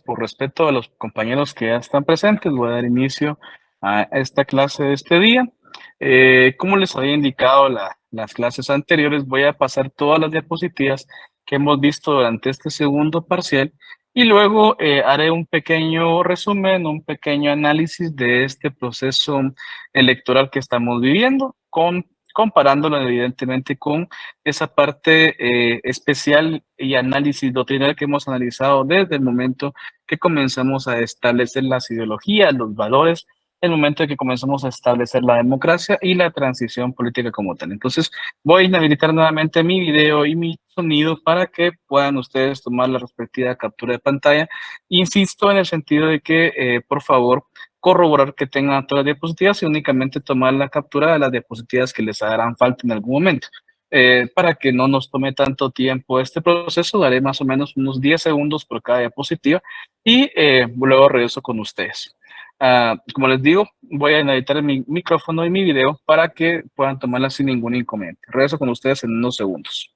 por respeto a los compañeros que ya están presentes, voy a dar inicio a esta clase de este día. Como les había indicado las clases anteriores, voy a pasar todas las diapositivas que hemos visto durante este segundo parcial y luego haré un pequeño resumen, un pequeño análisis de este proceso electoral que estamos viviendo, comparándolo evidentemente con esa parte especial y análisis doctrinal que hemos analizado desde el momento que comenzamos a establecer las ideologías, los valores, el momento en que comenzamos a establecer la democracia y la transición política como tal. Entonces, voy a inhabilitar nuevamente mi video y mi sonido para que puedan ustedes tomar la respectiva captura de pantalla. Insisto en el sentido de que, por favor, corroborar que tengan todas las diapositivas y únicamente tomar la captura de las diapositivas que les harán falta en algún momento. Para que no nos tome tanto tiempo este proceso, daré más o menos unos 10 segundos por cada diapositiva y luego regreso con ustedes. Como les digo, voy a editar mi micrófono y mi video para que puedan tomarla sin ningún inconveniente. Regreso con ustedes en unos segundos.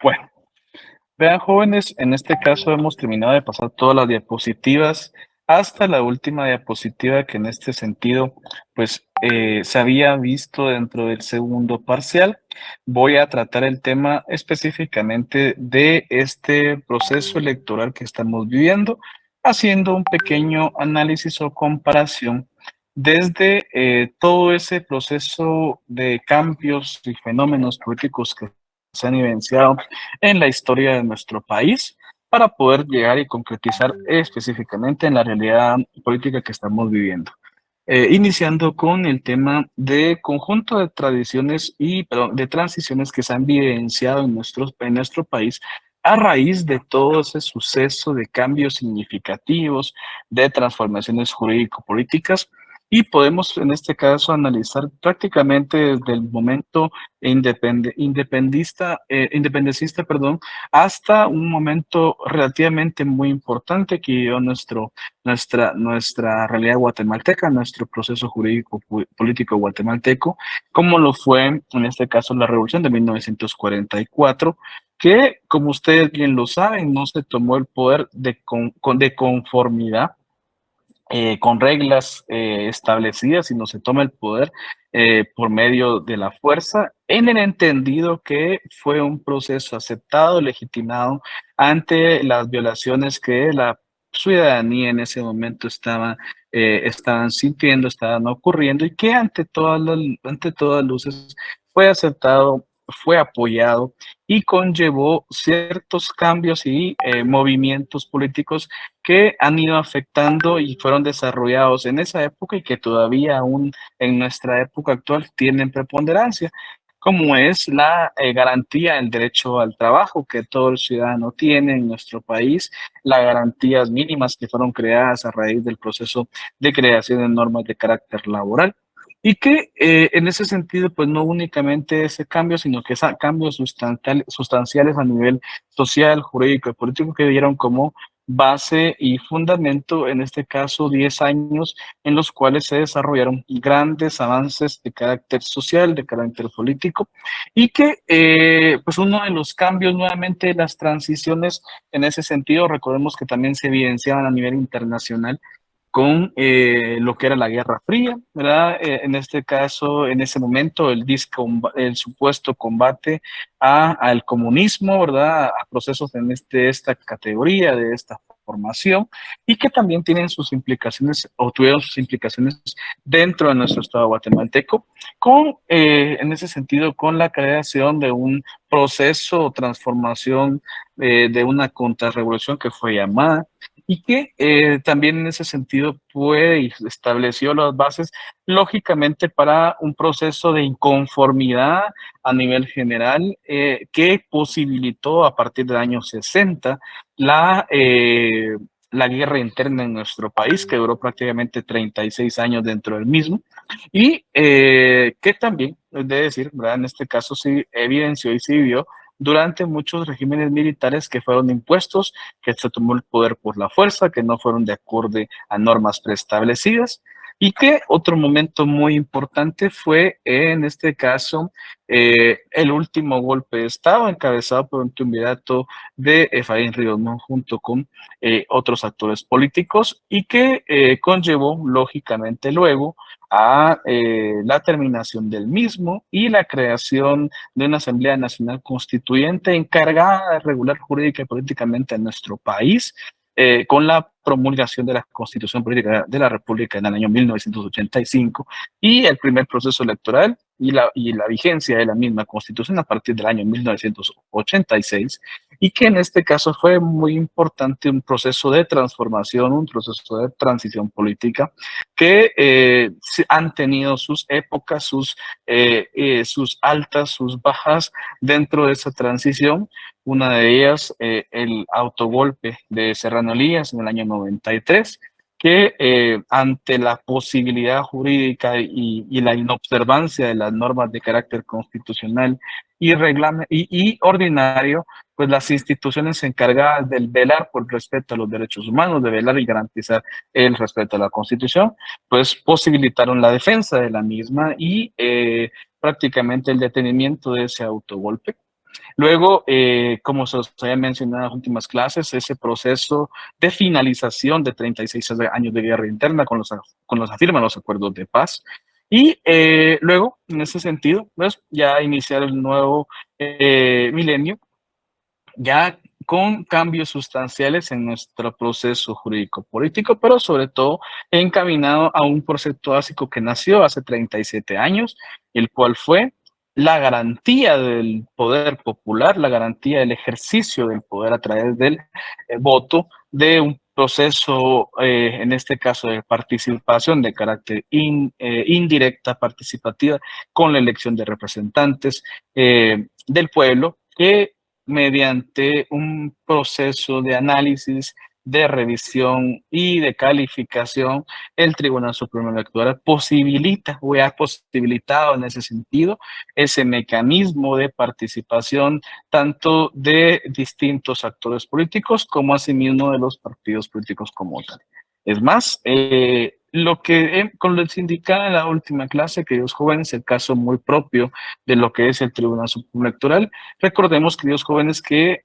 Bueno, vean, jóvenes, en este caso hemos terminado de pasar todas las diapositivas hasta la última diapositiva que en este sentido, pues, se había visto dentro del segundo parcial. Voy a tratar el tema específicamente de este proceso electoral que estamos viviendo, haciendo un pequeño análisis o comparación desde todo ese proceso de cambios y fenómenos políticos que se han evidenciado en la historia de nuestro país para poder llegar y concretizar específicamente en la realidad política que estamos viviendo. Iniciando con el tema de conjunto de tradiciones y perdón, de transiciones que se han vivenciado en nuestro país a raíz de todo ese suceso de cambios significativos, de transformaciones jurídico-políticas, y podemos en este caso analizar prácticamente desde el momento independentista, perdón, hasta un momento relativamente muy importante que vivió nuestra realidad guatemalteca, nuestro proceso jurídico político guatemalteco, como lo fue en este caso la revolución de 1944, que como ustedes bien lo saben, no se tomó el poder de conformidad con reglas establecidas, sino se toma el poder por medio de la fuerza, en el entendido que fue un proceso aceptado, legitimado ante las violaciones que la ciudadanía en ese momento estaban sintiendo, estaban ocurriendo, y que ante todas luces fue aceptado, fue apoyado y conllevó ciertos cambios y movimientos políticos que han ido afectando y fueron desarrollados en esa época y que todavía aún en nuestra época actual tienen preponderancia, como es la garantía del derecho al trabajo que todo el ciudadano tiene en nuestro país, las garantías mínimas que fueron creadas a raíz del proceso de creación de normas de carácter laboral. Y que en ese sentido, pues no únicamente ese cambio, sino que cambios sustanciales a nivel social, jurídico y político que dieron como base y fundamento, en este caso, 10 años en los cuales se desarrollaron grandes avances de carácter social, de carácter político, y que, pues, uno de los cambios, nuevamente, las transiciones en ese sentido, recordemos que también se evidenciaban a nivel internacional con lo que era la Guerra Fría, ¿verdad? En este caso, en ese momento, el supuesto combate al comunismo, ¿verdad? A procesos de esta categoría, de esta formación, y que también tienen sus implicaciones o tuvieron sus implicaciones dentro de nuestro Estado guatemalteco, en ese sentido, con la creación de un proceso o transformación de una contrarrevolución que fue llamada y que también en ese sentido puede y estableció las bases, lógicamente, para un proceso de inconformidad a nivel general que posibilitó a partir del año 60 la, eh, la guerra interna en nuestro país, que duró prácticamente 36 años dentro del mismo, y que también, es de decir, ¿verdad? En este caso sí evidenció y sí vio durante muchos regímenes militares que fueron impuestos, que se tomó el poder por la fuerza, que no fueron de acuerdo a normas preestablecidas, y que otro momento muy importante fue, en este caso, el último golpe de Estado encabezado por un triunvirato de Efraín Ríos Montt junto con otros actores políticos y que conllevó, lógicamente, luego a la terminación del mismo y la creación de una Asamblea Nacional Constituyente encargada de regular jurídica y políticamente a nuestro país, con la promulgación de la Constitución Política de la República en el año 1985 y el primer proceso electoral y la vigencia de la misma Constitución a partir del año 1986, y que en este caso fue muy importante un proceso de transformación, un proceso de transición política que han tenido sus épocas, sus altas, sus bajas dentro de esa transición. Una de ellas, el autogolpe de Serrano Elías en el año 93, que ante la posibilidad jurídica y la inobservancia de las normas de carácter constitucional y ordinario, pues las instituciones encargadas del velar por el respeto a los derechos humanos, de velar y garantizar el respeto a la Constitución, pues posibilitaron la defensa de la misma y prácticamente el detenimiento de ese autogolpe. Luego, como se os había mencionado en las últimas clases, ese proceso de finalización de 36 años de guerra interna con los afirman los acuerdos de paz. Y luego, en ese sentido, pues ya iniciar el nuevo milenio, ya con cambios sustanciales en nuestro proceso jurídico político, pero sobre todo encaminado a un proceso básico que nació hace 37 años, el cual fue la garantía del poder popular, la garantía del ejercicio del poder a través del voto, de un proceso, en este caso de participación de carácter indirecta, participativa, con la elección de representantes del pueblo, que mediante un proceso de análisis, de revisión y de calificación, el Tribunal Supremo Electoral posibilita o ha posibilitado en ese sentido ese mecanismo de participación tanto de distintos actores políticos como asimismo de los partidos políticos como tal. Es más, lo que con les indicaba en la última clase, queridos jóvenes, el caso muy propio de lo que es el Tribunal Supremo Electoral. Recordemos, queridos jóvenes, que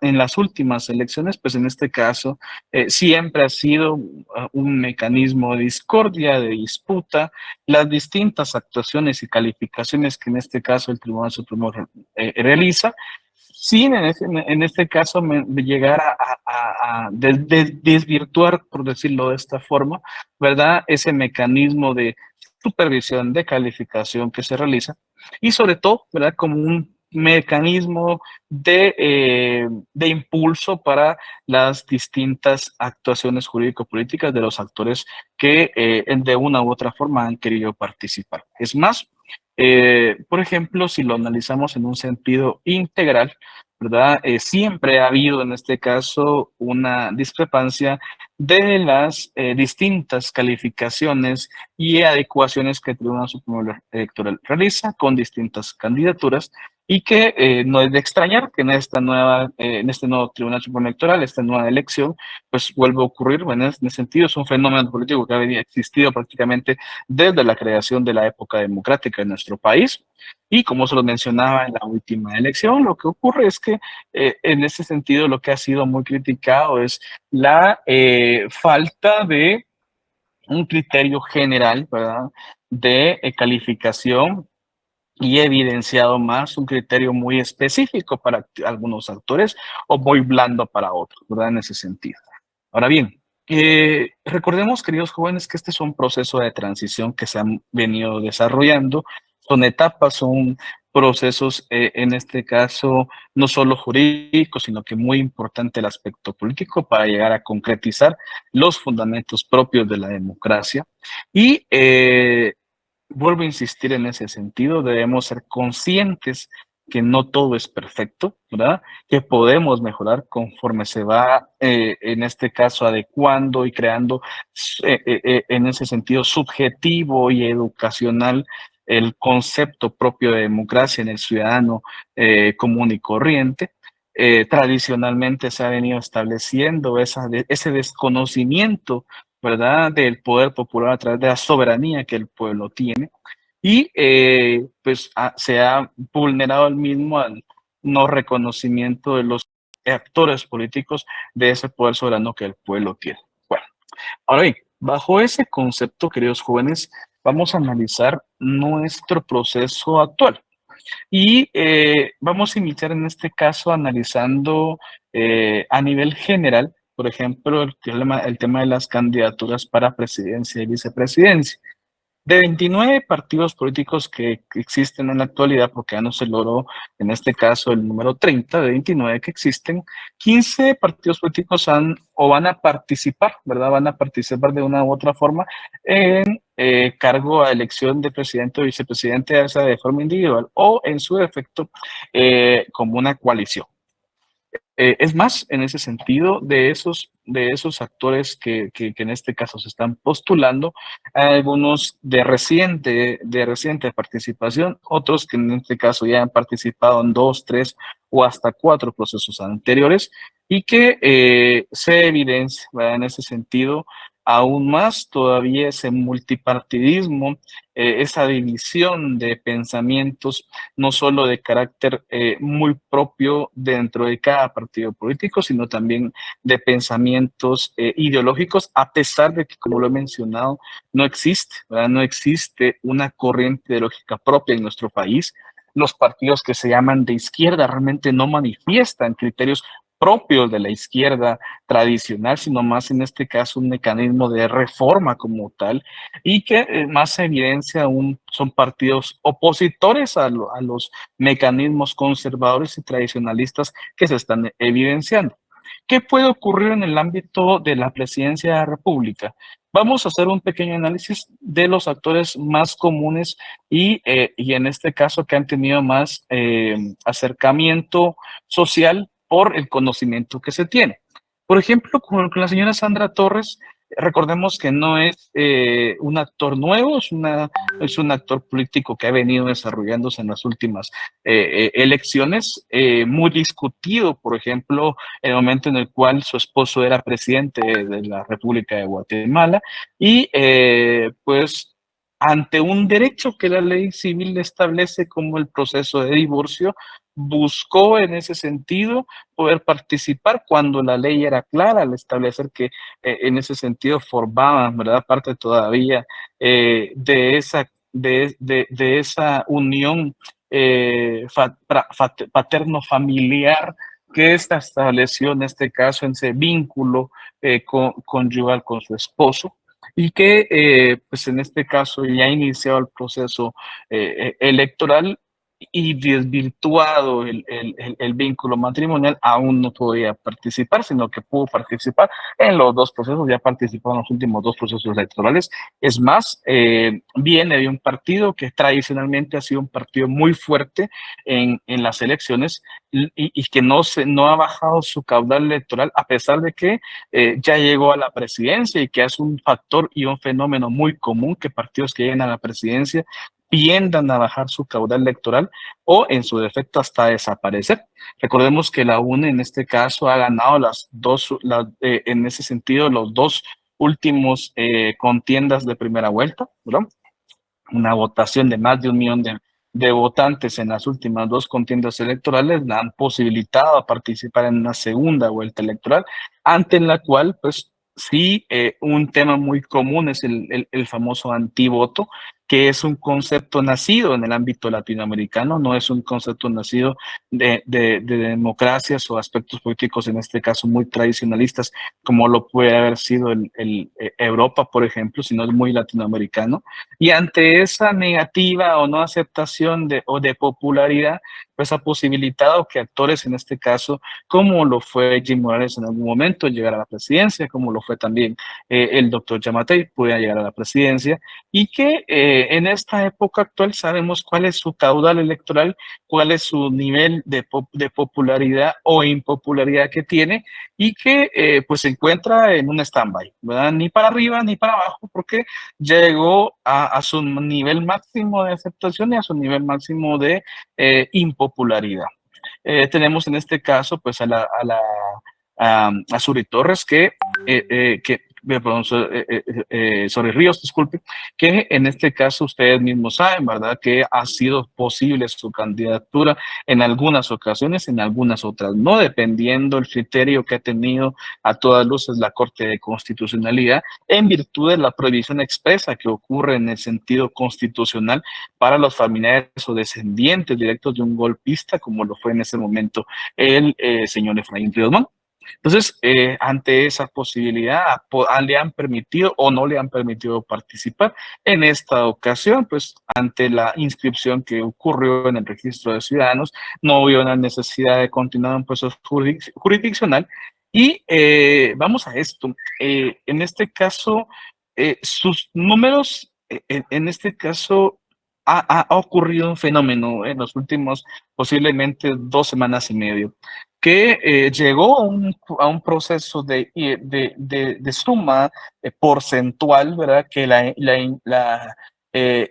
en las últimas elecciones, pues en este caso, siempre ha sido un mecanismo de discordia, de disputa, las distintas actuaciones y calificaciones que en este caso el Tribunal Supremo realiza, sin en este caso llegar a desvirtuar, por decirlo de esta forma, ¿verdad? Ese mecanismo de supervisión, de calificación que se realiza y sobre todo, ¿verdad? Como un mecanismo de impulso para las distintas actuaciones jurídico-políticas de los actores que de una u otra forma han querido participar. Es más, por ejemplo, si lo analizamos en un sentido integral, ¿verdad? Siempre ha habido en este caso una discrepancia de las distintas calificaciones y adecuaciones que el Tribunal Supremo Electoral realiza con distintas candidaturas y que no es de extrañar que en este nuevo Tribunal Supremo Electoral, esta nueva elección, pues vuelve a ocurrir. Bueno, en ese sentido es un fenómeno político que había existido prácticamente desde la creación de la época democrática en nuestro país. Y como se lo mencionaba en la última elección, lo que ocurre es que en ese sentido lo que ha sido muy criticado es la falta de un criterio general, ¿verdad? De calificación y evidenciado más un criterio muy específico para algunos actores o muy blando para otros, ¿verdad? En ese sentido. Ahora bien, recordemos, queridos jóvenes, que este es un proceso de transición que se han venido desarrollando, son etapas, son procesos, en este caso, no solo jurídicos, sino que muy importante el aspecto político para llegar a concretizar los fundamentos propios de la democracia. Y vuelvo a insistir en ese sentido, debemos ser conscientes que no todo es perfecto, ¿verdad? Que podemos mejorar conforme se va, en este caso, adecuando y creando, en ese sentido, subjetivo y educacional el concepto propio de democracia en el ciudadano común y corriente. Tradicionalmente se ha venido estableciendo ese desconocimiento, ¿verdad? Del poder popular a través de la soberanía que el pueblo tiene. Y pues se ha vulnerado el mismo al no reconocimiento de los actores políticos de ese poder soberano que el pueblo tiene. Bueno, ahora bien, bajo ese concepto, queridos jóvenes, vamos a analizar nuestro proceso actual. Y vamos a iniciar en este caso analizando a nivel general, por ejemplo, el tema de las candidaturas para presidencia y vicepresidencia. De 29 partidos políticos que existen en la actualidad, porque ya no se logró en este caso el número 30 de 29 que existen, 15 partidos políticos han o van a participar, ¿verdad? Van a participar de una u otra forma en cargo a elección de presidente o vicepresidente, ya sea de forma individual o en su defecto como una coalición. Es más, en ese sentido, de esos actores que en este caso se están postulando, hay algunos de reciente participación, otros que en este caso ya han participado en dos, tres o hasta cuatro procesos anteriores y que se evidencia, ¿verdad? En ese sentido aún más todavía ese multipartidismo, esa división de pensamientos, no solo de carácter muy propio dentro de cada partido político, sino también de pensamientos ideológicos, a pesar de que, como lo he mencionado, no existe, ¿verdad? No existe una corriente ideológica propia en nuestro país. Los partidos que se llaman de izquierda realmente no manifiestan criterios propios de la izquierda tradicional, sino más en este caso un mecanismo de reforma como tal, y que más evidencia aún son partidos opositores a los mecanismos conservadores y tradicionalistas que se están evidenciando. ¿Qué puede ocurrir en el ámbito de la presidencia de la República? Vamos a hacer un pequeño análisis de los actores más comunes y en este caso que han tenido más acercamiento social por el conocimiento que se tiene. Por ejemplo, con la señora Sandra Torres, recordemos que no es un actor nuevo, es un actor político que ha venido desarrollándose en las últimas elecciones, muy discutido, por ejemplo, el momento en el cual su esposo era presidente de la República de Guatemala y pues ante un derecho que la ley civil establece como el proceso de divorcio, buscó en ese sentido poder participar cuando la ley era clara al establecer que en ese sentido formaban, ¿verdad?, parte todavía de esa unión paterno-familiar que esta estableció en este caso en ese vínculo conyugal con su esposo y que pues en este caso ya ha iniciado el proceso electoral y desvirtuado el vínculo matrimonial, aún no podía participar, sino que pudo participar en los dos procesos, ya participó en los últimos dos procesos electorales. Es más, viene de un partido que tradicionalmente ha sido un partido muy fuerte en las elecciones y que no ha bajado su caudal electoral, a pesar de que ya llegó a la presidencia y que es un factor y un fenómeno muy común que partidos que lleguen a la presidencia tiendan a bajar su caudal electoral o en su defecto hasta desaparecer. Recordemos que la UNE en este caso ha ganado en ese sentido los dos últimos contiendas de primera vuelta, ¿verdad? Una votación de más de 1 millón de votantes en las últimas dos contiendas electorales la han posibilitado a participar en una segunda vuelta electoral, ante la cual, pues sí, un tema muy común es el famoso antivoto, que es un concepto nacido en el ámbito latinoamericano, no es un concepto nacido de democracias o aspectos políticos, en este caso muy tradicionalistas, como lo puede haber sido Europa, por ejemplo, sino es muy latinoamericano. Y ante esa negativa o no aceptación o de popularidad, pues ha posibilitado que actores, en este caso, como lo fue Jim Morales en algún momento, llegar a la presidencia, como lo fue también el doctor Yamatei, pudiera llegar a la presidencia, y que en esta época actual sabemos cuál es su caudal electoral, cuál es su nivel de popularidad o impopularidad que tiene, y que pues se encuentra en un stand-by, ¿verdad? Ni para arriba ni para abajo, porque llegó a su nivel máximo de aceptación y a su nivel máximo de impopularidad. Tenemos en este caso pues a Suri Torres perdón, Suri Ríos, disculpe, que en este caso ustedes mismos saben, ¿verdad?, que ha sido posible su candidatura en algunas ocasiones, en algunas otras no, dependiendo el criterio que ha tenido a todas luces la Corte de Constitucionalidad en virtud de la prohibición expresa que ocurre en el sentido constitucional para los familiares o descendientes directos de un golpista, como lo fue en ese momento el señor Efraín Ríos Montt. Entonces, ante esa posibilidad, le han permitido o no le han permitido participar. En esta ocasión, pues, ante la inscripción que ocurrió en el registro de ciudadanos, no hubo una necesidad de continuar un proceso jurisdiccional. Y vamos a esto. En este caso, sus números, en este caso, ha ocurrido un fenómeno en los últimos posiblemente 2 semanas y medio que llegó a un proceso de suma porcentual, ¿verdad?, que la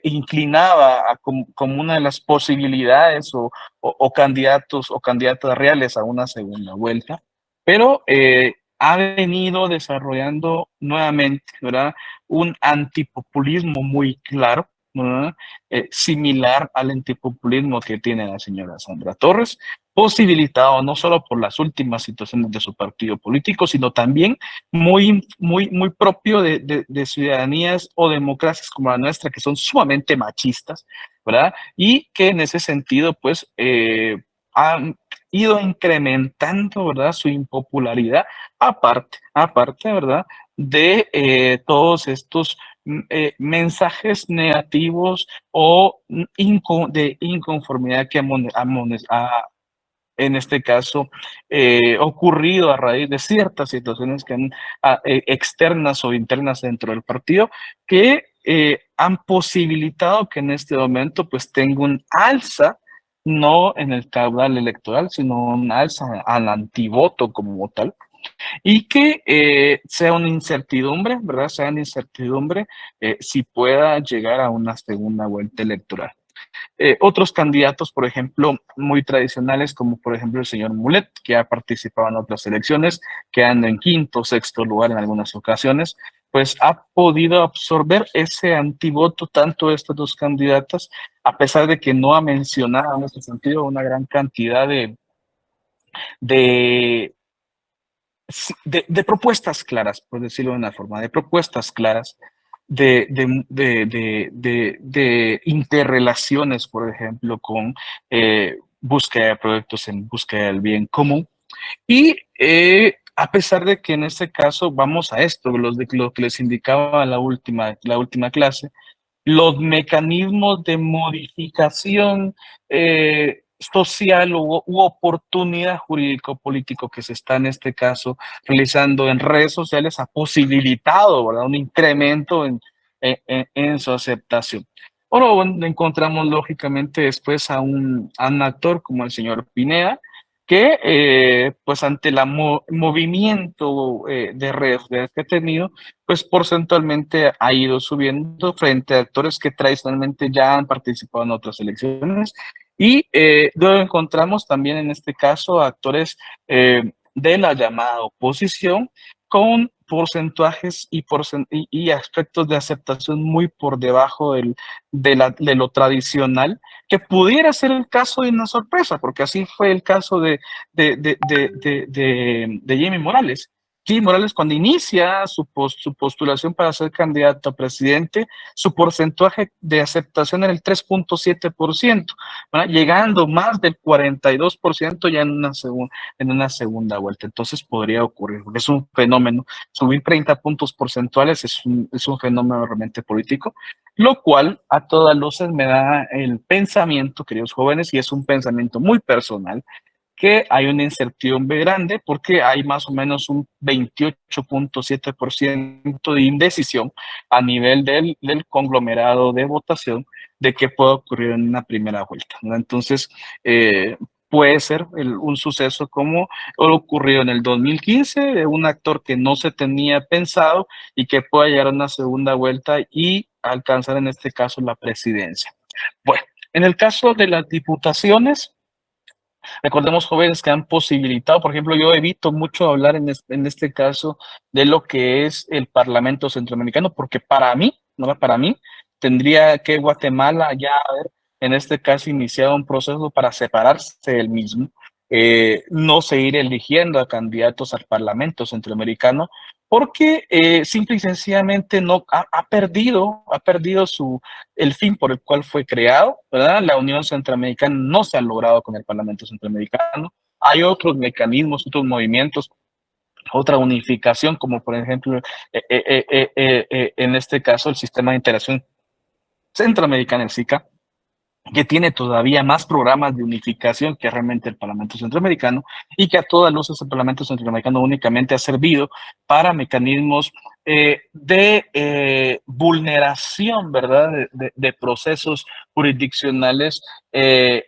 inclinaba como una de las posibilidades o candidatos o candidatas reales a una segunda vuelta. Pero ha venido desarrollando nuevamente, ¿verdad? Un antipopulismo muy claro, ¿verdad? Similar al antipopulismo que tiene la señora Sandra Torres, posibilitado no solo por las últimas situaciones de su partido político, sino también muy propio de ciudadanías o democracias como la nuestra, que son sumamente machistas, ¿verdad? Y que en ese sentido, pues, han ido incrementando, ¿verdad? Su impopularidad, aparte, ¿verdad? De todos estos mensajes negativos o de inconformidad que en este caso, ocurrido a raíz de ciertas situaciones que externas o internas dentro del partido, que han posibilitado que en este momento pues tenga un alza, no en el caudal electoral, sino un alza al antivoto como tal, y que sea una incertidumbre, ¿verdad? Sea una incertidumbre si pueda llegar a una segunda vuelta electoral. Otros candidatos, por ejemplo, muy tradicionales, como por ejemplo el señor Mulet, que ha participado en otras elecciones, quedando en quinto o sexto lugar en algunas ocasiones, pues ha podido absorber ese antivoto tanto de estas dos candidatas, a pesar de que no ha mencionado en ese sentido una gran cantidad de, de propuestas claras, por decirlo de una forma, de propuestas claras, de interrelaciones, por ejemplo, con búsqueda de proyectos en búsqueda del bien común. Y a pesar de que en este caso vamos a esto, lo que les indicaba la última clase, los mecanismos de modificación social u oportunidad jurídico-político que se está en este caso realizando en redes sociales ha posibilitado, ¿verdad? Un incremento en su aceptación. Ahora bueno, encontramos lógicamente después a un actor como el señor Pineda, que pues ante el movimiento de redes sociales que ha tenido, pues porcentualmente ha ido subiendo frente a actores que tradicionalmente ya han participado en otras elecciones. Y luego encontramos también en este caso actores de la llamada oposición con porcentajes y aspectos de aceptación muy por debajo de lo tradicional, que pudiera ser el caso de una sorpresa, porque así fue el caso de Jimmy Morales. Jimmy Morales, cuando inicia su postulación para ser candidato a presidente, su porcentaje de aceptación era el 3.7%, llegando más del 42% ya en una segunda vuelta. Entonces podría ocurrir, porque es un fenómeno. Subir 30 puntos porcentuales es un fenómeno realmente político, lo cual a todas luces me da el pensamiento, queridos jóvenes, y es un pensamiento muy personal, que hay una incertidumbre grande porque hay más o menos un 28.7% de indecisión a nivel del conglomerado de votación de qué puede ocurrir en una primera vuelta, ¿no? Entonces, puede ser un suceso como ocurrió en el 2015, de un actor que no se tenía pensado y que pueda llegar a una segunda vuelta y alcanzar en este caso la presidencia. Bueno, en el caso de las diputaciones, recordemos jóvenes que han posibilitado, por ejemplo, yo evito mucho hablar en este caso de lo que es el Parlamento Centroamericano, porque para mí, no para mí, tendría que Guatemala ya haber, en este caso, iniciado un proceso para separarse del mismo, no seguir eligiendo a candidatos al Parlamento Centroamericano, porque simple y sencillamente no ha perdido el fin por el cual fue creado, ¿verdad? La Unión Centroamericana no se ha logrado con el Parlamento Centroamericano. Hay otros mecanismos, otros movimientos, otra unificación, como por ejemplo, en este caso, el Sistema de Integración Centroamericana, el SICA, que tiene todavía más programas de unificación que realmente el Parlamento Centroamericano, y que a todas luces el Parlamento Centroamericano únicamente ha servido para mecanismos de vulneración, ¿verdad? De procesos jurisdiccionales,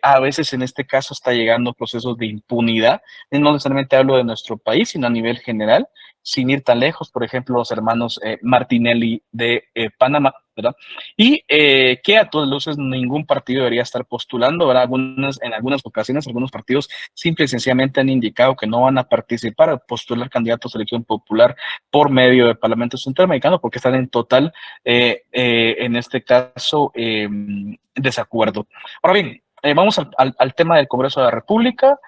a veces en este caso está llegando procesos de impunidad, no necesariamente hablo de nuestro país, sino a nivel general, sin ir tan lejos, por ejemplo, los hermanos Martinelli de Panamá, ¿verdad? Y que a todas luces ningún partido debería estar postulando, ¿verdad? En algunas ocasiones, algunos partidos simple y sencillamente han indicado que no van a participar a postular candidatos a elección popular por medio del Parlamento Centroamericano porque están en total, en este caso, desacuerdo. Ahora bien, vamos al tema del Congreso de la República.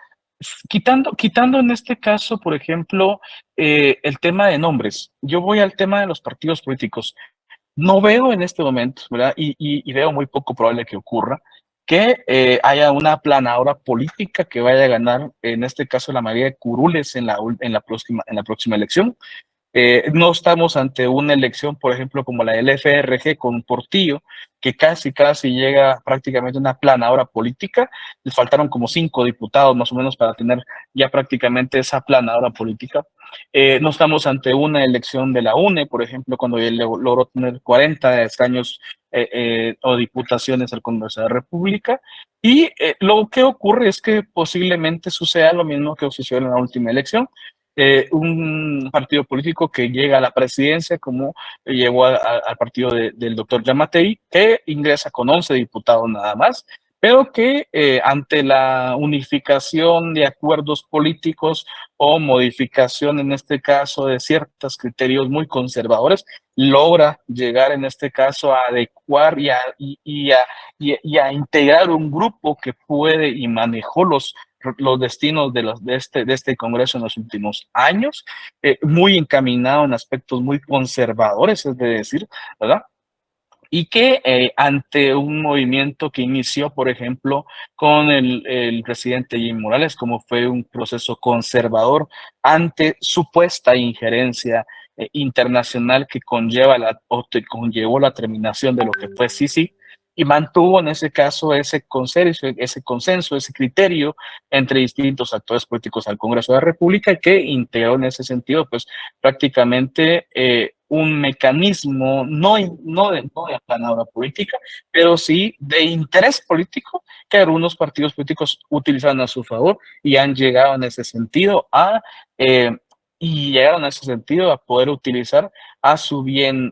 Quitando en este caso, por ejemplo, el tema de nombres, yo voy al tema de los partidos políticos. No veo en este momento, ¿verdad? Y veo muy poco probable que ocurra que haya una planadora política que vaya a ganar, en este caso, la mayoría de curules en la próxima elección. No estamos ante una elección, por ejemplo, como la del FRG con Portillo, que casi llega prácticamente a una planadora política. Le faltaron como 5 diputados más o menos para tener ya prácticamente esa planadora política. No estamos ante una elección de la UNE, por ejemplo, cuando él logró tener 40 escaños o diputaciones al Congreso de la República. Y lo que ocurre es que posiblemente suceda lo mismo que sucedió en la última elección, un partido político que llega a la presidencia, como llegó al partido del doctor Yamatei, que ingresa con 11 diputados nada más, pero que ante la unificación de acuerdos políticos o modificación, en este caso, de ciertos criterios muy conservadores, logra llegar, en este caso, a adecuar y a integrar un grupo que puede y manejó los destinos de este Congreso en los últimos años, muy encaminado en aspectos muy conservadores, es decir, ¿verdad? Y que ante un movimiento que inició, por ejemplo, con el presidente Jim Morales, como fue un proceso conservador ante supuesta injerencia internacional que conllevó la terminación de lo que fue Sisi, y mantuvo en ese caso ese consenso, ese criterio entre distintos actores políticos al Congreso de la República, que integró en ese sentido, pues prácticamente un mecanismo no de aplanadora política, pero sí de interés político que algunos partidos políticos utilizan a su favor y han llegado en ese sentido eh, a poder utilizar a su bien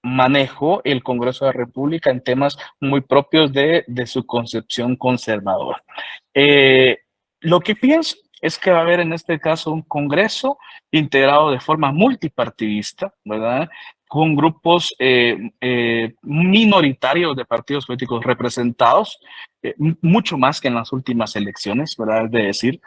manejo el Congreso de la República en temas muy propios de su concepción conservadora. Eh, lo que pienso es que va a haber en este caso un Congreso integrado de forma multipartidista, ¿verdad? Con grupos minoritarios de partidos políticos representados, mucho más que en las últimas elecciones, ¿verdad? Es de decir,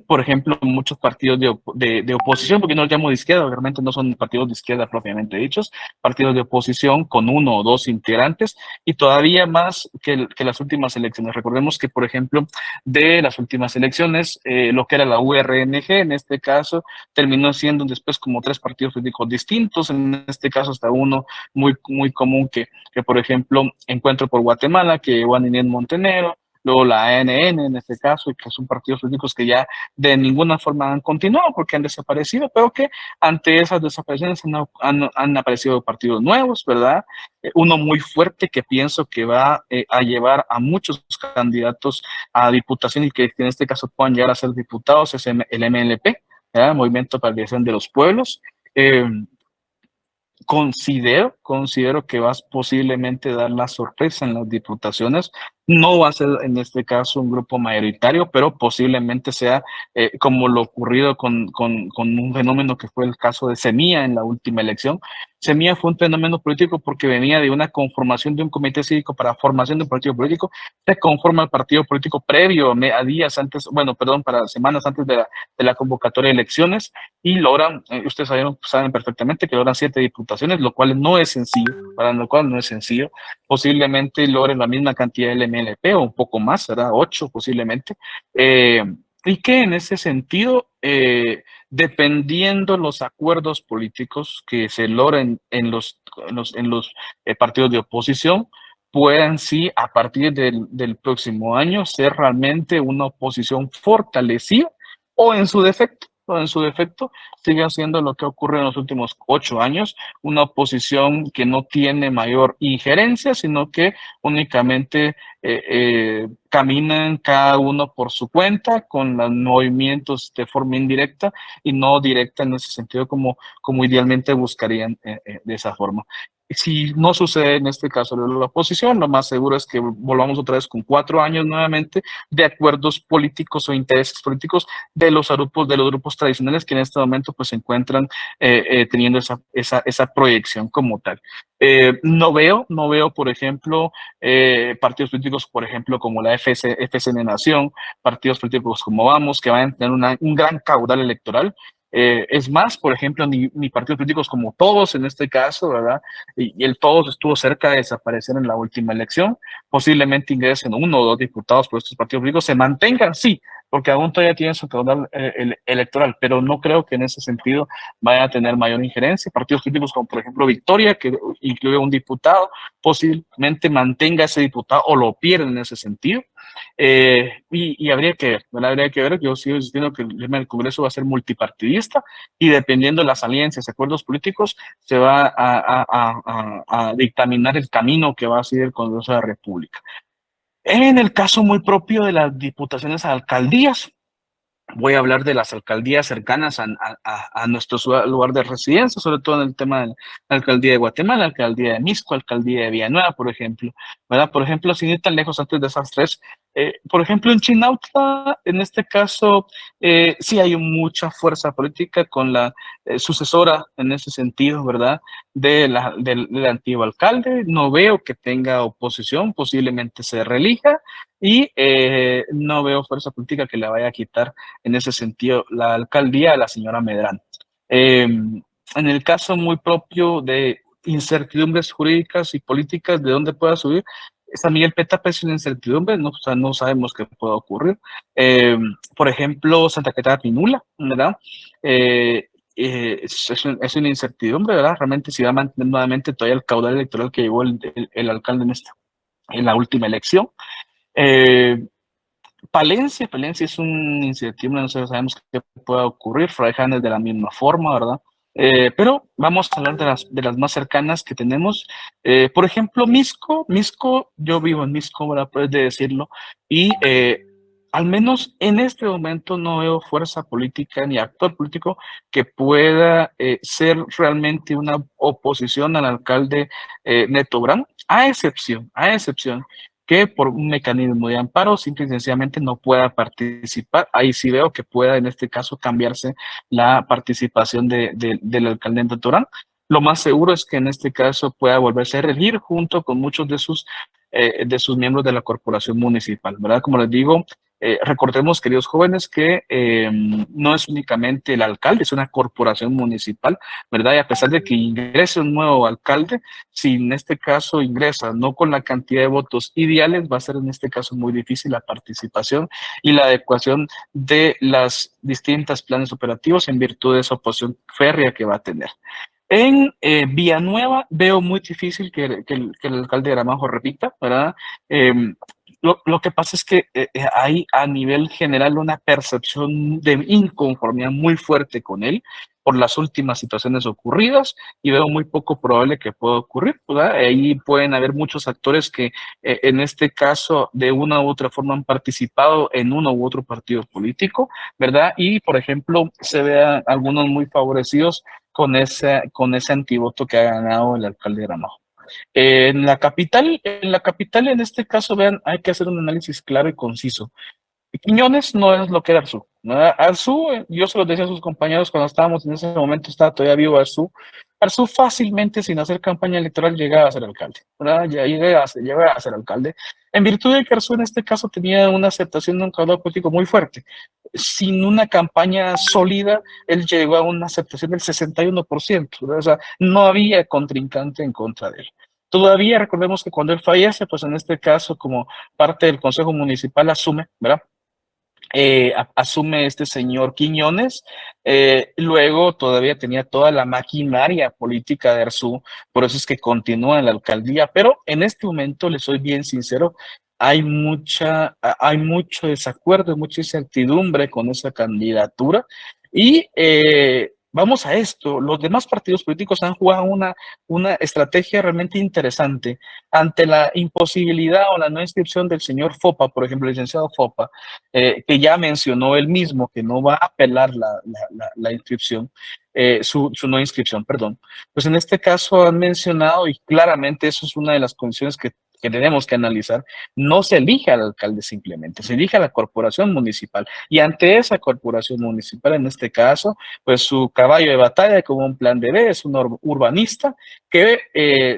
por ejemplo, muchos partidos de oposición, porque no los llamo de izquierda, realmente no son partidos de izquierda propiamente dichos, partidos de oposición con 1 o 2 integrantes, y todavía más que las últimas elecciones. Recordemos que, por ejemplo, de las últimas elecciones, lo que era la URNG, en este caso, terminó siendo después como 3 partidos políticos distintos, en este caso hasta uno muy común que, por ejemplo, Encuentro por Guatemala, que llevó a Ninel Montenegro, luego la ANN en este caso, y que son partidos políticos que ya de ninguna forma han continuado porque han desaparecido, pero que ante esas desapariciones han aparecido partidos nuevos, ¿verdad? Uno muy fuerte que pienso que va a llevar a muchos candidatos a diputación y que en este caso puedan llegar a ser diputados es el MLP, ¿verdad? Movimiento para la Liberación de los Pueblos. Eh, Considero que vas posiblemente dar la sorpresa en las diputaciones. No va a ser en este caso un grupo mayoritario, pero posiblemente sea como lo ocurrido con un fenómeno que fue el caso de Semilla en la última elección. Semilla fue un fenómeno político porque venía de una conformación de un comité cívico para formación de un partido político. Se conforma el partido político previo a días antes, bueno, perdón, para semanas antes de la convocatoria de elecciones, y logran, ustedes saben perfectamente que logran 7 diputaciones, lo cual no es sencillo, para lo cual no es sencillo. Posiblemente logren la misma cantidad del MLP o un poco más, será 8 posiblemente. Y que en ese sentido, dependiendo los acuerdos políticos que se logren en los partidos de oposición, puedan sí, a partir del próximo año, ser realmente una oposición fortalecida o en su defecto, sigue haciendo lo que ocurre en los últimos 8 años, una oposición que no tiene mayor injerencia, sino que únicamente caminan cada uno por su cuenta, con los movimientos de forma indirecta y no directa en ese sentido como idealmente buscarían de esa forma. Si no sucede en este caso de la oposición, lo más seguro es que volvamos otra vez con 4 años nuevamente de acuerdos políticos o intereses políticos de los grupos tradicionales que en este momento pues se encuentran teniendo esa proyección como tal. No veo, por ejemplo, partidos políticos, por ejemplo, como la FCN Nación, partidos políticos como Vamos, que van a tener un gran caudal electoral. Es más, por ejemplo, ni partidos políticos como Todos en este caso, ¿verdad? Y el Todos estuvo cerca de desaparecer en la última elección. Posiblemente ingresen 1 o 2 diputados por estos partidos políticos, se mantengan, sí, porque aún todavía tienen su caudal electoral, pero no creo que en ese sentido vaya a tener mayor injerencia. Partidos políticos como, por ejemplo, Victoria, que incluye un diputado, posiblemente mantenga ese diputado o lo pierda en ese sentido. Y habría que ver, ¿verdad? Habría que ver. Yo sigo diciendo que el Congreso va a ser multipartidista y dependiendo de las alianzas, acuerdos políticos, se va a dictaminar el camino que va a seguir el Congreso de la República. En el caso muy propio de las diputaciones a alcaldías, voy a hablar de las alcaldías cercanas a nuestro lugar de residencia, sobre todo en el tema de la alcaldía de Guatemala, alcaldía de Misco, alcaldía de Villanueva, por ejemplo, ¿verdad? Por ejemplo, sin ir tan lejos antes de esas tres, por ejemplo, en Chinautla, en este caso, sí hay mucha fuerza política con la sucesora en ese sentido, ¿verdad? Del antiguo alcalde. No veo que tenga oposición, posiblemente se reelija y no veo fuerza política que le vaya a quitar en ese sentido la alcaldía a la señora Medrano. En el caso muy propio de incertidumbres jurídicas y políticas, de dónde pueda subir, San Miguel Petapa es una incertidumbre, no, o sea, no sabemos qué puede ocurrir. Por ejemplo, Santa Catarina Pinula, ¿verdad? Es una incertidumbre, ¿verdad? Realmente si va a mantener nuevamente todavía el caudal electoral que llevó el alcalde en la última elección. Eh, Palencia es un incertidumbre, no sabemos qué pueda ocurrir. Fraijanes de la misma forma, ¿verdad? Pero vamos a hablar de las más cercanas que tenemos. Por ejemplo, Misco, yo vivo en Misco, ¿verdad? Puedes decirlo, y al menos en este momento no veo fuerza política ni actor político que pueda ser realmente una oposición al alcalde Neto Brand, a excepción que por un mecanismo de amparo simple y sencillamente no pueda participar. Ahí sí veo que pueda en este caso cambiarse la participación del alcalde de Torán. Lo más seguro es que en este caso pueda volverse a reelegir junto con muchos de sus miembros de la corporación municipal, ¿verdad? Como les digo, recordemos, queridos jóvenes, que no es únicamente el alcalde, es una corporación municipal, ¿verdad? Y a pesar de que ingrese un nuevo alcalde, si en este caso ingresa no con la cantidad de votos ideales, va a ser en este caso muy difícil la participación y la adecuación de las distintas planes operativos en virtud de esa oposición férrea que va a tener. En Villanueva veo muy difícil que el alcalde de Gramajo repita, ¿verdad? Eh, lo que pasa es que hay a nivel general una percepción de inconformidad muy fuerte con él por las últimas situaciones ocurridas y veo muy poco probable que pueda ocurrir, ¿verdad? Ahí pueden haber muchos actores que en este caso de una u otra forma han participado en uno u otro partido político, ¿verdad? Y por ejemplo se vean algunos muy favorecidos con ese antivoto que ha ganado el alcalde de Gramajo. En la capital, en este caso, vean, hay que hacer un análisis claro y conciso. Quiñones no es lo que era Arzú, ¿no? Arzú, yo se lo decía a sus compañeros cuando estábamos en ese momento, estaba todavía vivo Arzú. Arzú fácilmente, sin hacer campaña electoral, llegaba a ser alcalde, ¿verdad? Ya llegaba a ser alcalde, en virtud de que Arzú en este caso tenía una aceptación de un caudal político muy fuerte. Sin una campaña sólida, él llegó a una aceptación del 61%, ¿verdad? O sea, no había contrincante en contra de él. Todavía recordemos que cuando él fallece, pues en este caso, como parte del Consejo Municipal asume, ¿verdad? Asume este señor Quiñones, luego todavía tenía toda la maquinaria política de Arzú, por eso es que continúa en la alcaldía, pero en este momento, le soy bien sincero, hay mucho desacuerdo, mucha incertidumbre con esa candidatura y vamos a esto, los demás partidos políticos han jugado una estrategia realmente interesante ante la imposibilidad o la no inscripción del señor Fopa, por ejemplo, el licenciado Fopa, que ya mencionó él mismo que no va a apelar la inscripción, su no inscripción, perdón. Pues en este caso han mencionado, y claramente eso es una de las condiciones que tenemos que analizar, no se elige al alcalde simplemente, se elige a la corporación municipal. Y ante esa corporación municipal, en este caso, pues su caballo de batalla como un plan de B es un urbanista que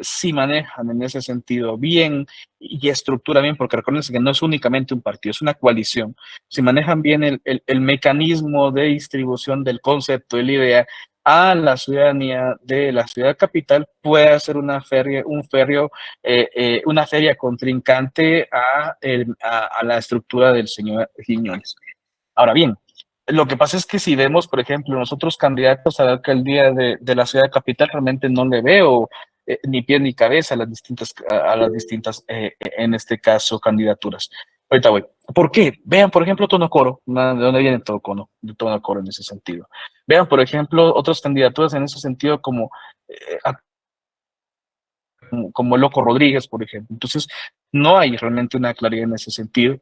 si manejan en ese sentido bien y estructura bien, porque recuérdense que no es únicamente un partido, es una coalición. Si manejan bien el mecanismo de distribución del concepto, de la idea, a la ciudadanía de la ciudad capital puede hacer una feria contrincante a la estructura del señor Quiñones. Ahora bien, lo que pasa es que si vemos, por ejemplo, nosotros candidatos a la alcaldía de la ciudad capital, realmente no le veo ni pie ni cabeza a las distintas en este caso, candidaturas. Ahorita voy. ¿Por qué? Vean, por ejemplo, Tonocoro, ¿de dónde viene Tonocoro en ese sentido? Vean, por ejemplo, otras candidaturas en ese sentido eh, como Loco Rodríguez, por ejemplo. Entonces, no hay realmente una claridad en ese sentido.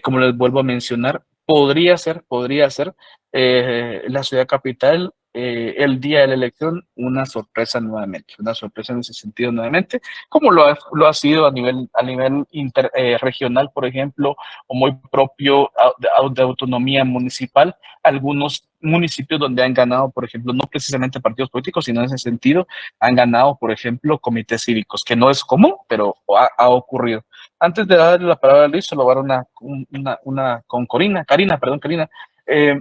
Como les vuelvo a mencionar, podría ser la ciudad capital el día de la elección una sorpresa nuevamente, una sorpresa en ese sentido nuevamente, como lo ha sido a nivel regional, por ejemplo, o muy propio de autonomía municipal, algunos municipios donde han ganado, por ejemplo, no precisamente partidos políticos, sino en ese sentido, han ganado, por ejemplo, comités cívicos, que no es común, pero ha ocurrido. Antes de darle la palabra a Luis, solo voy a dar una con Karina, perdón, Karina. Eh,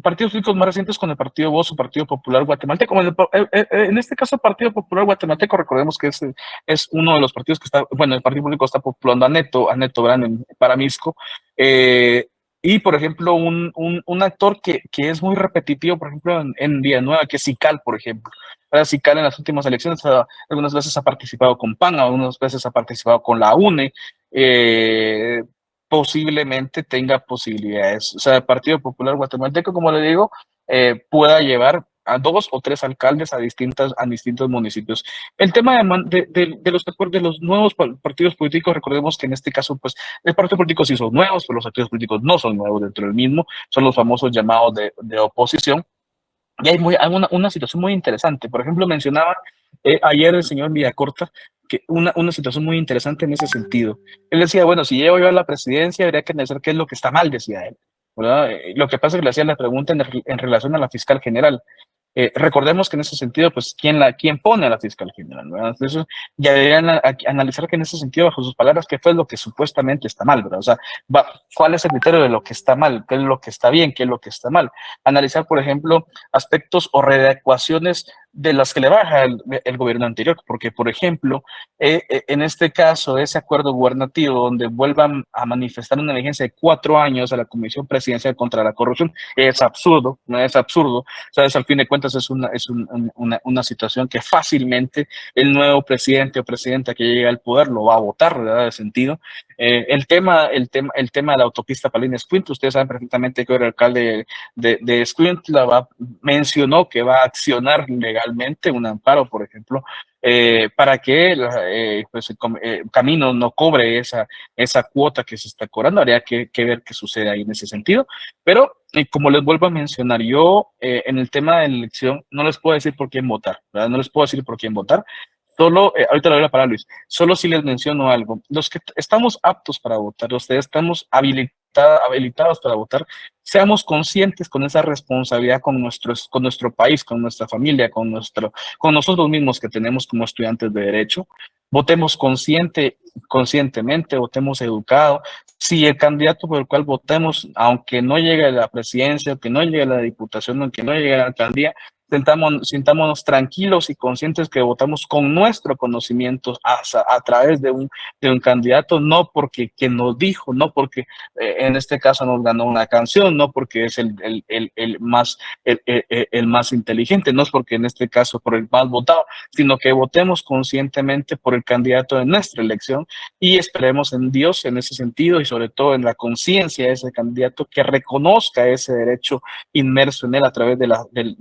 Partidos políticos más recientes con el Partido Voz o Partido Popular Guatemalteco. En este caso, Partido Popular Guatemalteco, recordemos que es uno de los partidos que está, bueno, el Partido Político está postulando a Neto Brand en Paramisco. Y, por ejemplo, un actor que es muy repetitivo, por ejemplo, en Villanueva, que es Sical, por ejemplo. Ahora, Sical en las últimas elecciones algunas veces ha participado con PAN, algunas veces ha participado con la UNE. Posiblemente tenga posibilidades. O sea, el Partido Popular Guatemalteco, como le digo, pueda llevar a 2 o 3 alcaldes a distintos municipios. El tema de los nuevos partidos políticos, recordemos que en este caso, pues, los partidos políticos sí son nuevos, pero los partidos políticos no son nuevos dentro del mismo, son los famosos llamados de oposición. Y hay una situación muy interesante. Por ejemplo, mencionaba ayer el señor Villacorta que una situación muy interesante en ese sentido. Él decía, bueno, si llego yo a la presidencia, habría que analizar qué es lo que está mal, decía él. ¿Verdad? Lo que pasa es que le hacía la pregunta en relación a la fiscal general. Recordemos que en ese sentido, pues, ¿quién pone a la fiscal general? ¿Verdad? Entonces, ya deberían analizar que en ese sentido, bajo sus palabras, qué fue lo que supuestamente está mal, ¿verdad? O sea, ¿cuál es el criterio de lo que está mal? ¿Qué es lo que está bien? ¿Qué es lo que está mal? Analizar, por ejemplo, aspectos o readecuaciones de las que le baja el gobierno anterior, porque, por ejemplo, en este caso, ese acuerdo gubernativo donde vuelvan a manifestar una vigencia de 4 años a la Comisión Presidencial contra la Corrupción, es absurdo, no es absurdo. ¿Sabes? Al fin de cuentas es una situación que fácilmente el nuevo presidente o presidenta que llegue al poder lo va a votar, ¿verdad? De sentido. El tema de la autopista Palina-Escuintla, ustedes saben perfectamente que el alcalde de Escuintla mencionó que va a accionar legalmente un amparo, por ejemplo, para que pues, Camino no cobre esa cuota que se está cobrando. Habría que ver qué sucede ahí en ese sentido. Pero, como les vuelvo a mencionar, yo en el tema de la elección no les puedo decir por quién votar, ¿verdad? No les puedo decir por quién votar. Solo, ahorita le doy la palabra a Luis, solo si les menciono algo. Los que estamos aptos para votar, los que estamos habilitados para votar, seamos conscientes con esa responsabilidad con nuestro país, con nuestra familia, con nosotros mismos que tenemos como estudiantes de derecho. Votemos conscientemente, votemos educado. Si el candidato por el cual votemos, aunque no llegue a la presidencia, aunque no llegue a la diputación, aunque no llegue a la alcaldía, sintámonos tranquilos y conscientes que votamos con nuestro conocimiento a través de un candidato, no porque quien nos dijo, no porque en este caso nos ganó una canción, no porque es el más inteligente, no es porque en este caso por el más votado, sino que votemos conscientemente por el candidato de nuestra elección y esperemos en Dios en ese sentido y sobre todo en la conciencia de ese candidato que reconozca ese derecho inmerso en él a través de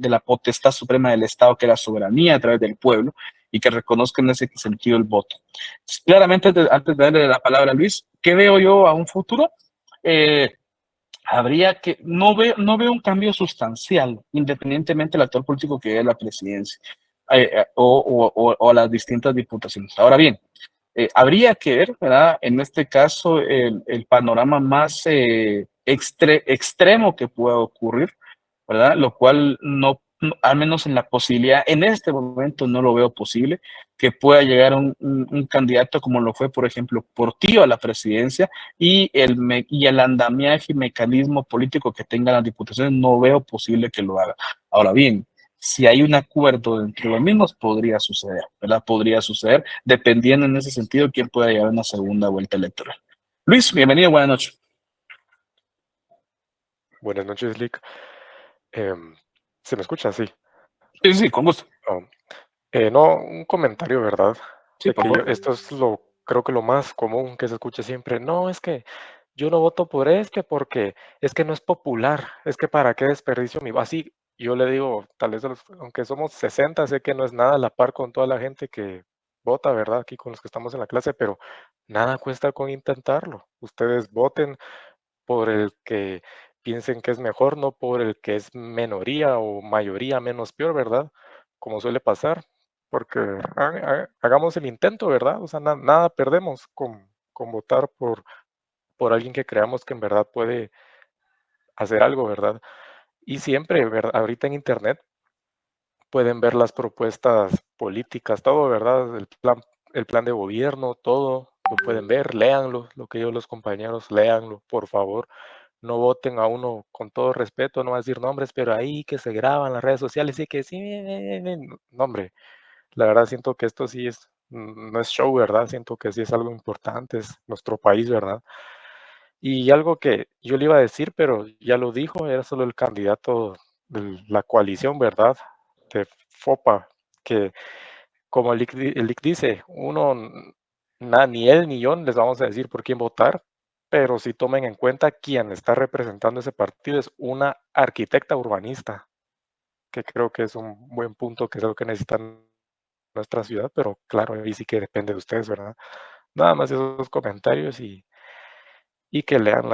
la potestad suprema del Estado, que es la soberanía a través del pueblo, y que reconozca en ese sentido el voto. Claramente, antes de darle la palabra a Luis, ¿qué veo yo a un futuro? Habría que, no veo un cambio sustancial, independientemente del actor político que dé la presidencia o las distintas diputaciones. Ahora bien, habría que ver, ¿verdad? En este caso, el panorama más extremo que pueda ocurrir, ¿verdad? Lo cual al menos en la posibilidad, en este momento no lo veo posible, que pueda llegar un candidato como lo fue, por ejemplo, Portillo a la presidencia y el andamiaje y mecanismo político que tengan las diputaciones, no veo posible que lo haga. Ahora bien, si hay un acuerdo entre los mismos, podría suceder, ¿verdad? Podría suceder, dependiendo en ese sentido quién pueda llegar a una segunda vuelta electoral. Luis, bienvenido, buenas noches. Buenas noches, Lick. ¿Se me escucha? Sí. Sí, sí, con gusto. Oh, no, un comentario, ¿verdad? Sí, De por que favor. esto es creo que lo más común que se escucha siempre. No, es que yo no voto por este porque es que no es popular. Es que para qué desperdicio mi voto. Así, yo le digo, tal vez aunque somos 60, sé que no es nada a la par con toda la gente que vota, ¿verdad? Aquí con los que estamos en la clase, pero nada cuesta con intentarlo. Ustedes voten por el que piensen que es mejor, no por el que es minoría o mayoría menos peor, ¿verdad? Como suele pasar, porque hagamos el intento, ¿verdad? O sea, nada perdemos con votar por alguien que creamos que en verdad puede hacer algo, ¿verdad? Y siempre, ¿verdad? Ahorita en Internet pueden ver las propuestas políticas, todo, ¿verdad? El plan de gobierno, todo, lo pueden ver, léanlo, lo que yo los compañeros, léanlo, por favor. No voten a uno con todo respeto, no voy a decir nombres, pero ahí que se graban las redes sociales y que sí, no, hombre, la verdad siento que esto sí es, no es show, ¿verdad? Siento que sí es algo importante, es nuestro país, ¿verdad? Y algo que yo le iba a decir, pero ya lo dijo, era solo el candidato de la coalición, ¿verdad? De FOPA, que como el IC dice, ni él ni yo les vamos a decir por quién votar, pero sí tomen en cuenta quién está representando ese partido es una arquitecta urbanista, que creo que es un buen punto, que es algo que necesitan nuestra ciudad, pero claro, ahí sí que depende de ustedes, ¿verdad? Nada más esos comentarios y que lean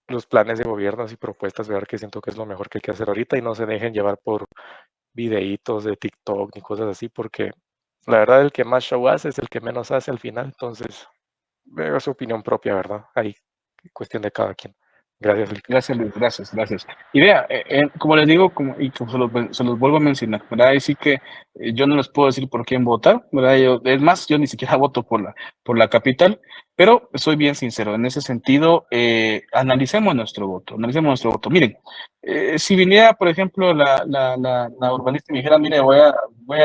los planes de gobiernos y propuestas, ¿verdad? Que siento que es lo mejor que hay que hacer ahorita y no se dejen llevar por videitos de TikTok ni cosas así, porque la verdad el que más show hace es el que menos hace al final, entonces es su opinión propia, ¿verdad? Ahí, cuestión de cada quien. Gracias, Lick. Gracias, Luis, gracias, gracias. Y vea, como les digo, y como se los vuelvo a mencionar, ¿verdad? Ahí sí que yo no les puedo decir por quién votar, ¿verdad? Es más, yo ni siquiera voto por la capital, pero soy bien sincero, en ese sentido, analicemos nuestro voto, analicemos nuestro voto. Miren, si viniera, por ejemplo, la urbanista y me dijera, mire, voy a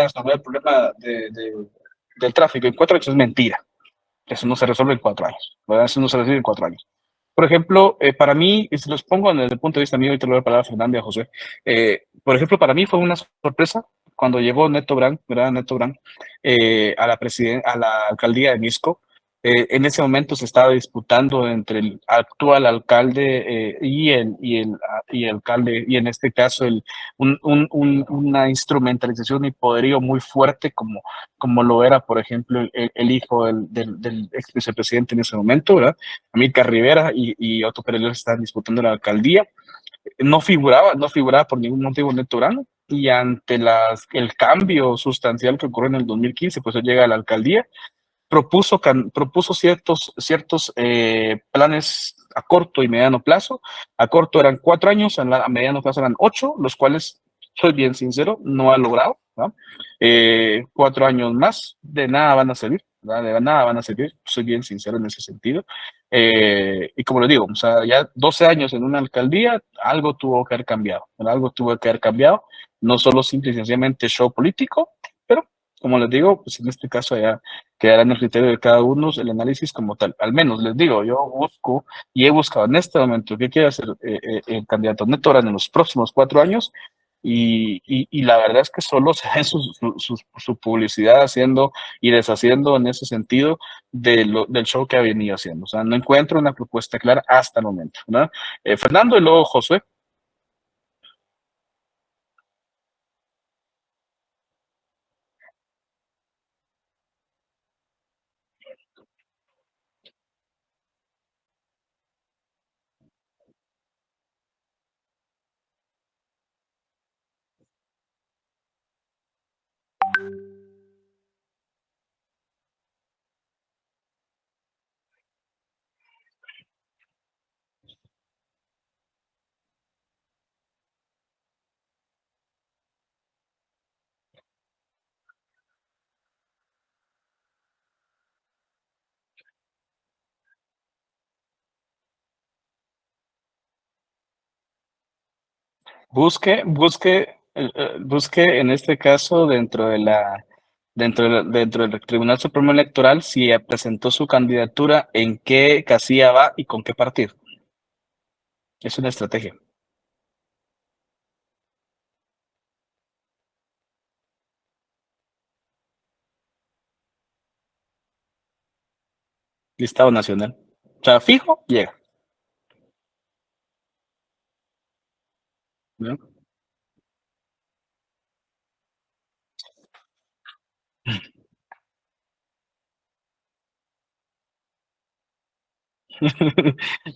resolver el problema del tráfico en 4 años, es mentira. Eso no se resuelve en 4 años, ¿verdad? Eso no se resuelve en 4 años. Por ejemplo, para mí, y se los pongo desde el punto de vista mío, y te lo voy a palabra a Fernanda y a José. Por ejemplo, para mí fue una sorpresa cuando llegó Neto Brand, ¿verdad? Neto Brand, a la alcaldía de Misco. En ese momento se estaba disputando entre el actual alcalde y alcalde, y en este caso una instrumentalización y poderío muy fuerte como lo era, por ejemplo, el hijo del ex vicepresidente en ese momento, ¿verdad? Amílcar Rivera y Otto Pérez están disputando la alcaldía. No figuraba por ningún motivo Neto Brand, y ante el cambio sustancial que ocurrió en el 2015, pues él llega a la alcaldía, propuso ciertos planes a corto y mediano plazo. A corto eran 4 años, a mediano plazo eran 8, los cuales, soy bien sincero, no ha logrado. ¿no? 4 años más, de nada van a servir, ¿verdad? De nada van a servir, soy bien sincero en ese sentido. Y como le digo, o sea, ya 12 años en una alcaldía, algo tuvo que haber cambiado, ¿verdad? Algo tuvo que haber cambiado, no solo simple y sencillamente show político, pero como les digo, pues en este caso ya quedará en el criterio de cada uno el análisis como tal. Al menos les digo, yo busco y he buscado en este momento qué quiere hacer el candidato Neto Orán en los próximos 4 años y la verdad es que solo se ve su publicidad haciendo y deshaciendo en ese sentido del show que ha venido haciendo. O sea, no encuentro una propuesta clara hasta el momento, ¿no? Fernando y luego Josué. Busque en este caso dentro del Tribunal Supremo Electoral si presentó su candidatura, en qué casilla va y con qué partido. Es una estrategia. Listado nacional. O sea, fijo, llega, ¿no?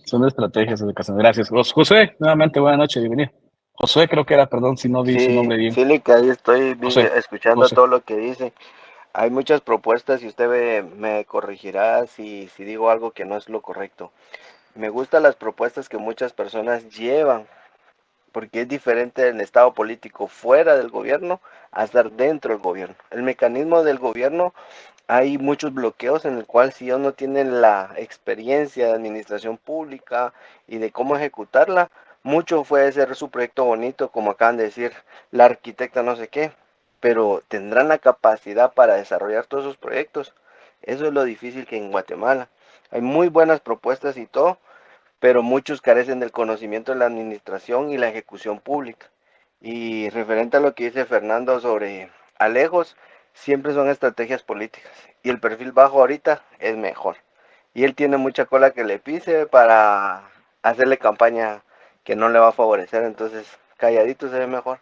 Son estrategias de educación. Gracias. José, nuevamente buenas noches, bienvenido. Josué creo que era, perdón si no vi su Sí, nombre bien. sí, que ahí estoy José, escuchando José. todo lo que dice. Hay muchas propuestas y usted me corregirá si digo algo que no es lo correcto. Me gustan las propuestas que muchas personas llevan, porque es diferente el estado político fuera del gobierno a estar dentro del gobierno. El mecanismo del gobierno, hay muchos bloqueos en el cual si ellos no tienen la experiencia de administración pública y de cómo ejecutarla, mucho puede ser su proyecto bonito, como acaban de decir, la arquitecta no sé qué, pero tendrán la capacidad para desarrollar todos esos proyectos. Eso es lo difícil que en Guatemala. Hay muy buenas propuestas y todo, pero muchos carecen del conocimiento de la administración y la ejecución pública. Y referente a lo que dice Fernando sobre Alejos, siempre son estrategias políticas. Y el perfil bajo ahorita es mejor. Y él tiene mucha cola que le pise para hacerle campaña que no le va a favorecer. Entonces, calladito se ve mejor.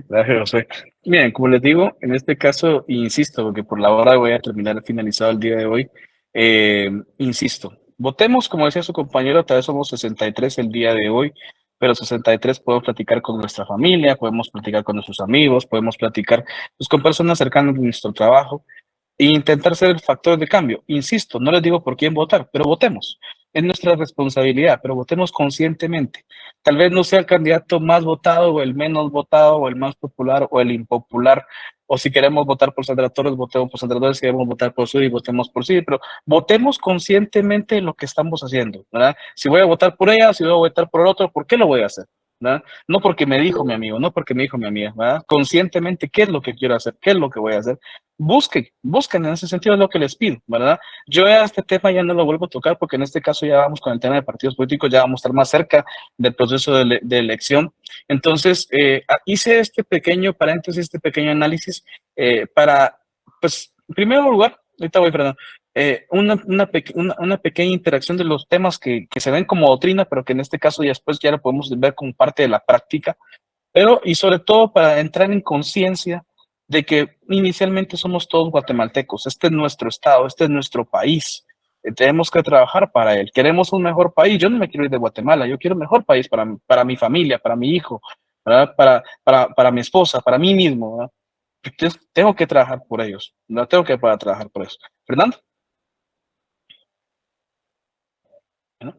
Gracias, José. Bien, como les digo, en este caso, insisto, porque por la hora voy a terminar finalizado el día de hoy, insisto, votemos, como decía su compañero, tal vez somos 63 el día de hoy, pero 63 podemos platicar con nuestra familia, podemos platicar con nuestros amigos, podemos platicar pues, con personas cercanas de nuestro trabajo, e intentar ser el factor de cambio. Insisto, no les digo por quién votar, pero votemos. Es nuestra responsabilidad, pero votemos conscientemente. Tal vez no sea el candidato más votado o el menos votado o el más popular o el impopular. O si queremos votar por Sandra Torres, votemos por Sandra Torres. Si queremos votar por Suri, votemos por Suri. Pero votemos conscientemente lo que estamos haciendo, ¿verdad? Si voy a votar por ella, si voy a votar por el otro, ¿por qué lo voy a hacer? ¿Verdad? No porque me dijo mi amigo, no porque me dijo mi amiga, ¿verdad? Conscientemente, ¿qué es lo que quiero hacer? ¿Qué es lo que voy a hacer? Busquen, en ese sentido es lo que les pido, ¿verdad? Yo a este tema ya no lo vuelvo a tocar porque en este caso ya vamos con el tema de partidos políticos, ya vamos a estar más cerca del proceso de elección. Entonces, hice este pequeño paréntesis, este pequeño análisis para, pues, en primer lugar, ahorita voy, Fernando, una pequeña interacción de los temas que se ven como doctrina, pero que en este caso ya después ya lo podemos ver como parte de la práctica pero, y sobre todo para entrar en conciencia de que inicialmente somos todos guatemaltecos, este es nuestro estado, este es nuestro país, tenemos que trabajar para él, queremos un mejor país, yo no me quiero ir de Guatemala, yo quiero un mejor país para mi familia, para mi hijo, ¿verdad? Para mi esposa, para mí mismo, ¿verdad? Entonces, tengo que trabajar por ellos, no tengo que para trabajar por eso. Fernando, ¿no?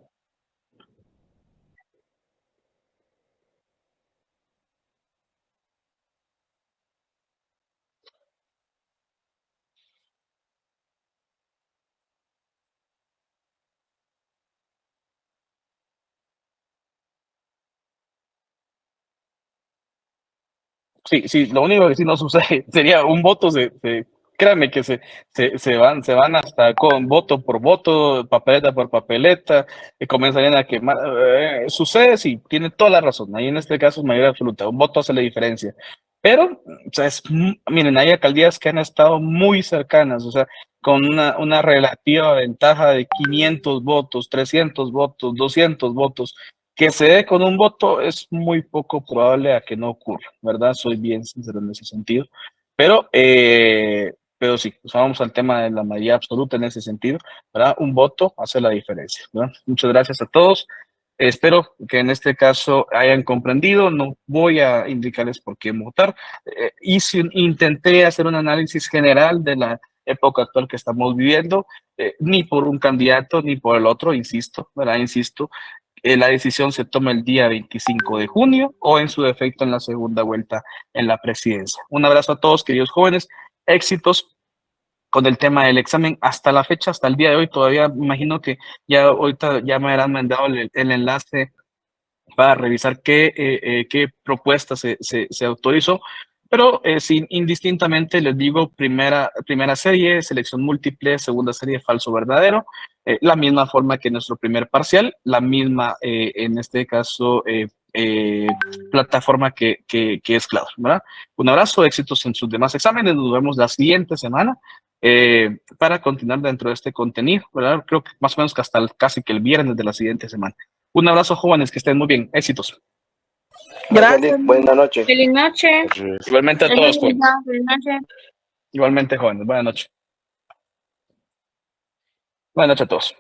Sí, lo único que sí no sucede sería un voto, créanme que se van hasta con voto por voto, papeleta por papeleta, y comenzarían a quemar. Sucede, sí, tiene toda la razón. Ahí en este caso es mayoría absoluta. Un voto hace la diferencia. Pero, o sea, miren, hay alcaldías que han estado muy cercanas, o sea, con una relativa ventaja de 500 votos, 300 votos, 200 votos. Que se dé con un voto es muy poco probable a que no ocurra, ¿verdad? Soy bien sincero en ese sentido. Pero sí, pues vamos al tema de la mayoría absoluta en ese sentido, ¿verdad? Un voto hace la diferencia, ¿verdad? Muchas gracias a todos. Espero que en este caso hayan comprendido. No voy a indicarles por qué votar. Intenté hacer un análisis general de la época actual que estamos viviendo, ni por un candidato ni por el otro, insisto, ¿verdad? Insisto, la decisión se toma el día 25 de junio o en su defecto en la segunda vuelta en la presidencia. Un abrazo a todos, queridos jóvenes, éxitos con el tema del examen. Hasta la fecha, hasta el día de hoy, todavía me imagino que ya ahorita ya me habrán mandado el enlace para revisar qué propuesta se autorizó, pero indistintamente les digo, primera serie, selección múltiple, segunda serie, falso verdadero, la misma forma que nuestro primer parcial, la misma, en este caso, plataforma que es Cloud, ¿verdad? Un abrazo, éxitos en sus demás exámenes, nos vemos la siguiente semana para continuar dentro de este contenido, ¿verdad? Creo que más o menos que hasta casi que el viernes de la siguiente semana. Un abrazo, jóvenes, que estén muy bien. Éxitos. Gracias. Buenas noches. Feliz noche. Igualmente a todos, jóvenes. Feliz noche. Igualmente, jóvenes. Buenas noches. Buenas noches a todos.